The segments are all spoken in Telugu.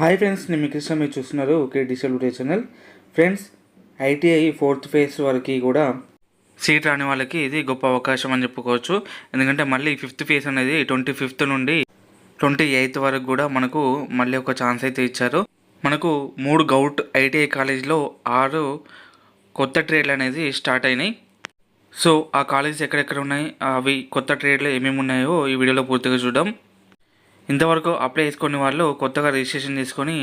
హాయ్ ఫ్రెండ్స్, నేను మీ కృష్ణ. మీరు చూస్తున్నారు okay digital video channel. Friends, ITI 4th phase వరకు కూడా సీట్ రాని వాళ్ళకి ఇది గొప్ప అవకాశం అని చెప్పుకోవచ్చు. ఎందుకంటే మళ్ళీ 5th ఫేజ్ అనేది 25th నుండి 28th వరకు కూడా మనకు మళ్ళీ ఒక ఛాన్స్ అయితే ఇచ్చారు. మనకు 3 గౌట్ ఐటీఐ కాలేజ్లో 6 కొత్త ట్రేడ్లు అనేది స్టార్ట్ అయినాయి. సో ఆ కాలేజెస్ ఎక్కడెక్కడ ఉన్నాయి, అవి కొత్త ట్రేడ్లు ఏమేమి ఉన్నాయో ఈ వీడియోలో పూర్తిగా చూద్దాం. ఇంతవరకు అప్లై చేసుకునే వాళ్ళు కొత్తగా రిజిస్ట్రేషన్ చేసుకొని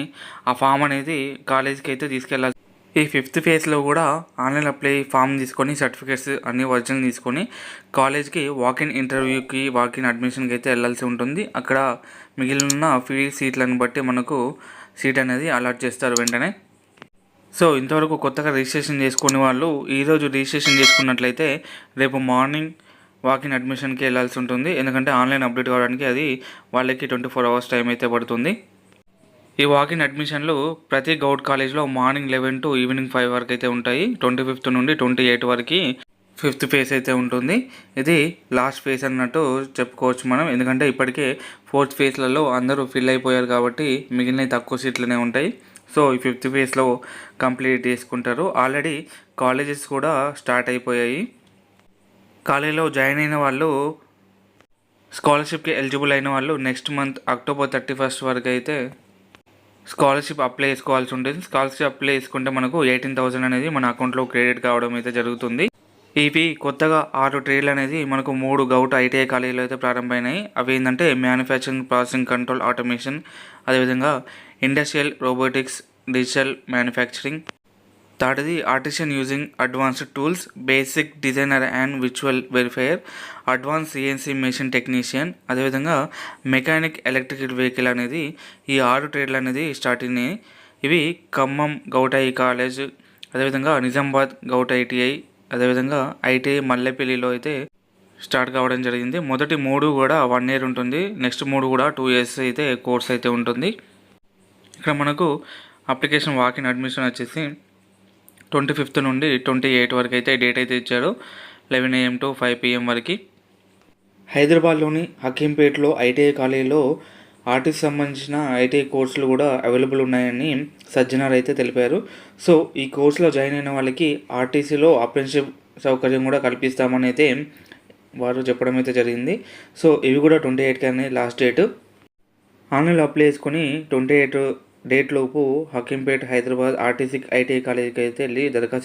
ఆ ఫామ్ అనేది కాలేజీకి అయితే తీసుకెళ్ళాలి. ఈ 5th ఫేజ్లో కూడా ఆన్లైన్ అప్లై ఫామ్ తీసుకొని సర్టిఫికేట్స్ అన్ని ఒరిజినల్ తీసుకొని కాలేజ్కి వాకిన్ ఇంటర్వ్యూకి వాకిన్ అడ్మిషన్కి అయితే వెళ్ళాల్సి ఉంటుంది. అక్కడ మిగిలిన ఫ్రీ సీట్లను బట్టి మనకు సీట్ అనేది అలాట్ చేస్తారు వెంటనే. సో ఇంతవరకు కొత్తగా రిజిస్ట్రేషన్ చేసుకునే వాళ్ళు ఈరోజు రిజిస్ట్రేషన్ చేసుకున్నట్లయితే రేపు మార్నింగ్ వాకిన్ అడ్మిషన్కి వెళ్ళాల్సి ఉంటుంది. ఎందుకంటే ఆన్లైన్ అప్డేట్ కావడానికి అది వాళ్ళకి 24 hours టైం అయితే పడుతుంది. ఈ వాకిన్ అడ్మిషన్లు ప్రతి గౌట్ కాలేజ్లో మార్నింగ్ 11 to ఈవినింగ్ 5 వరకు అయితే ఉంటాయి. 25th నుండి 28 వరకు 5th ఫేజ్ అయితే ఉంటుంది. ఇది లాస్ట్ ఫేజ్ అన్నట్టు చెప్పుకోవచ్చు మనం. ఎందుకంటే ఇప్పటికే 4th ఫేజ్లలో అందరూ ఫిల్ అయిపోయారు కాబట్టి మిగిలిన తక్కువ సీట్లనే ఉంటాయి. సో ఈ 5th ఫేజ్లో కంప్లీట్ చేసుకుంటారు. ఆల్రెడీ కాలేజెస్ కూడా స్టార్ట్ అయిపోయాయి. కాలేజీలో జాయిన్ అయిన వాళ్ళు, స్కాలర్షిప్కి ఎలిజిబుల్ అయిన వాళ్ళు నెక్స్ట్ మంత్ October 31st వరకు అయితే స్కాలర్షిప్ అప్లై చేసుకోవాల్సి ఉంటుంది. స్కాలర్షిప్ అప్లై చేసుకుంటే మనకు 18,000 అనేది మన అకౌంట్లో క్రెడిట్ కావడం అయితే జరుగుతుంది. ఇవి కొత్తగా 6 ట్రేడ్లు అనేది మనకు 3 గౌట్ ఐటీఐ కాలేజీలో అయితే ప్రారంభమైనాయి. అవి ఏంటంటే మ్యానుఫ్యాక్చరింగ్, ప్రాసెసింగ్ కంట్రోల్, ఆటోమేషన్, అదేవిధంగా ఇండస్ట్రియల్ రోబోటిక్స్, డిజిటల్ మ్యానుఫ్యాక్చరింగ్. థర్డ్ది artisan using advanced tools, basic designer and visual verifier, advance CNC machine technician, అదేవిధంగా మెకానిక్ ఎలక్ట్రికల్ వెహికల్ అనేది ఈ 6 ట్రేడ్లు అనేది స్టార్ట్ అయినాయి. ఇవి ఖమ్మం గౌట్ ఐ కాలేజ్, అదేవిధంగా నిజామాబాద్ గౌట్ ఐటీఐ, అదేవిధంగా ఐటీఐ మల్లెపల్లిలో అయితే స్టార్ట్ కావడం జరిగింది. మొదటి 3 కూడా 1 year ఉంటుంది. నెక్స్ట్ 3 కూడా 2 years అయితే కోర్స్ అయితే ఉంటుంది. ఇక్కడ మనకు అప్లికేషన్ వాకిన్ అడ్మిషన్ వచ్చేసి 25th నుండి 28 వరకు అయితే డేట్ అయితే ఇచ్చారు. 11 AM to 5 PM వరకు. హైదరాబాద్లోని హకీంపేటలో ఐటీఐ కాలేజీలో ఆర్టీసీ సంబంధించిన ఐటీఐ కోర్సులు కూడా అవైలబుల్ ఉన్నాయని సజ్జనార్ అయితే తెలిపారు. సో ఈ కోర్సులో జాయిన్ అయిన వాళ్ళకి ఆర్టీసీలో అప్రెంటిస్‌షిప్ సౌకర్యం కూడా కల్పిస్తామని అయితే వారు చెప్పడం అయితే జరిగింది. సో ఇవి కూడా 28 లాస్ట్ డేట్. ఆన్లైన్లో అప్లై చేసుకొని 28 డేట్ లోపు హకీంపేట్ హైదరాబాద్ ఆర్టీసీ ఐటీఐ కాలేజీకి అయితే వెళ్ళి దరఖాస్తు